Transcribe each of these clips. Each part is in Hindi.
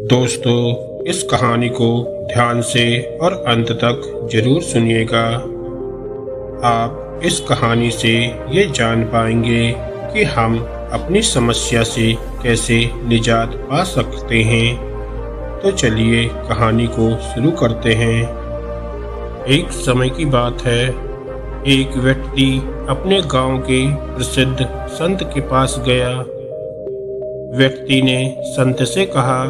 दोस्तों, इस कहानी को ध्यान से और अंत तक जरूर सुनिएगा। आप इस कहानी से ये जान पाएंगे कि हम अपनी समस्या से कैसे निजात पा सकते हैं। तो चलिए कहानी को शुरू करते हैं। एक समय की बात है, एक व्यक्ति अपने गांव के प्रसिद्ध संत के पास गया। व्यक्ति ने संत से कहा,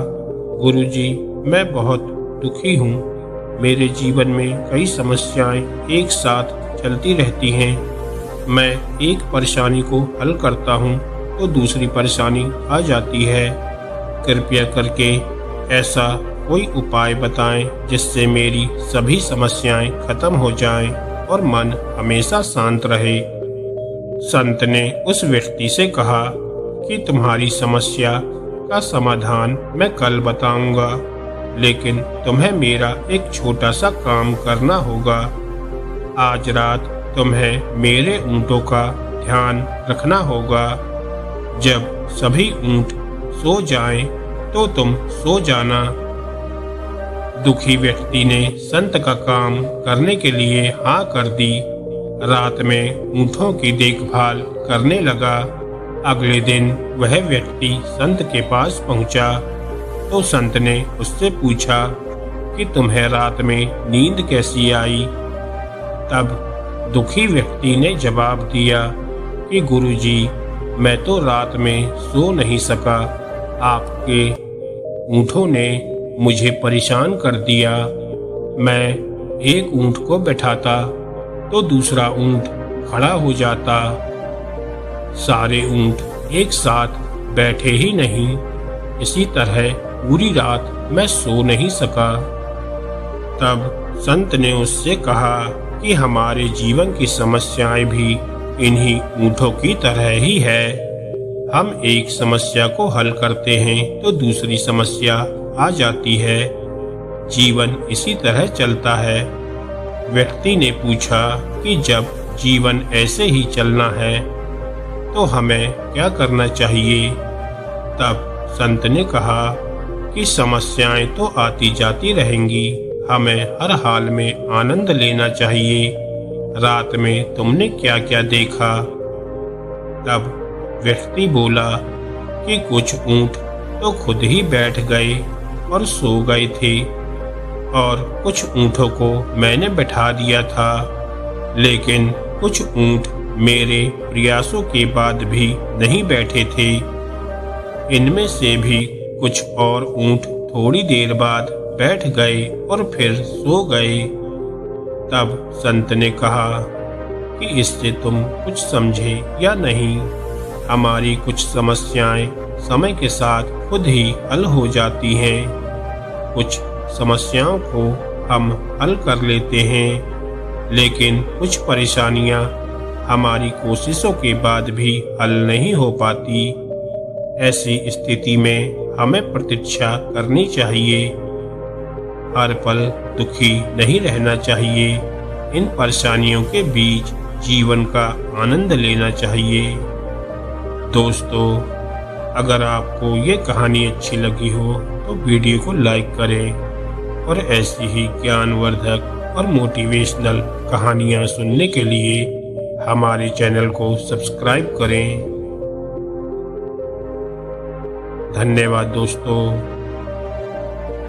गुरुजी, मैं बहुत दुखी हूँ। मेरे जीवन में कई समस्याएं एक साथ चलती रहती हैं। मैं एक परेशानी को हल करता हूँ तो दूसरी परेशानी आ जाती है। कृपया करके ऐसा कोई उपाय बताएं जिससे मेरी सभी समस्याएं खत्म हो जाएं और मन हमेशा शांत रहे। संत ने उस व्यक्ति से कहा कि तुम्हारी समस्या का समाधान मैं कल बताऊंगा, लेकिन तुम्हें मेरा एक छोटा सा काम करना होगा। आज रात तुम्हें मेरे ऊँटों का ध्यान रखना होगा। जब सभी ऊँट सो जाएं तो तुम सो जाना। दुखी व्यक्ति ने संत का काम करने के लिए हाँ कर दी। रात में ऊँटों की देखभाल करने लगा। अगले दिन वह व्यक्ति संत के पास पहुंचा तो संत ने उससे पूछा कि तुम्हें रात में नींद कैसी आई। तब दुखी व्यक्ति ने जवाब दिया कि गुरुजी, मैं तो रात में सो नहीं सका। आपके ऊँटों ने मुझे परेशान कर दिया। मैं एक ऊँट को बैठाता तो दूसरा ऊँट खड़ा हो जाता। सारे ऊँट एक साथ बैठे ही नहीं। इसी तरह पूरी रात मैं सो नहीं सका। तब संत ने उससे कहा कि हमारे जीवन की समस्याएं भी इन्हीं ऊँटों की तरह ही है। हम एक समस्या को हल करते हैं तो दूसरी समस्या आ जाती है। जीवन इसी तरह चलता है। व्यक्ति ने पूछा कि जब जीवन ऐसे ही चलना है तो हमें क्या करना चाहिए। तब संत ने कहा कि समस्याएं तो आती जाती रहेंगी, हमें हर हाल में आनंद लेना चाहिए। रात में तुमने क्या क्या देखा। तब व्यक्ति बोला कि कुछ ऊँट तो खुद ही बैठ गए और सो गए थे और कुछ ऊँटों को मैंने बैठा दिया था, लेकिन कुछ ऊँट मेरे प्रयासों के बाद भी नहीं बैठे थे। इनमें से भी कुछ और ऊँट थोड़ी देर बाद बैठ गए और फिर सो गए। तब संत ने कहा कि इससे तुम कुछ समझे या नहीं। हमारी कुछ समस्याएं समय के साथ खुद ही हल हो जाती हैं। कुछ समस्याओं को हम हल कर लेते हैं, लेकिन कुछ परेशानियां हमारी कोशिशों के बाद भी हल नहीं हो पाती। ऐसी स्थिति में हमें प्रतीक्षा करनी चाहिए। हर पल दुखी नहीं रहना चाहिए। इन परेशानियों के बीच जीवन का आनंद लेना चाहिए। दोस्तों, अगर आपको ये कहानी अच्छी लगी हो तो वीडियो को लाइक करें और ऐसी ही ज्ञानवर्धक और मोटिवेशनल कहानियाँ सुनने के लिए हमारे चैनल को सब्सक्राइब करें। धन्यवाद दोस्तों।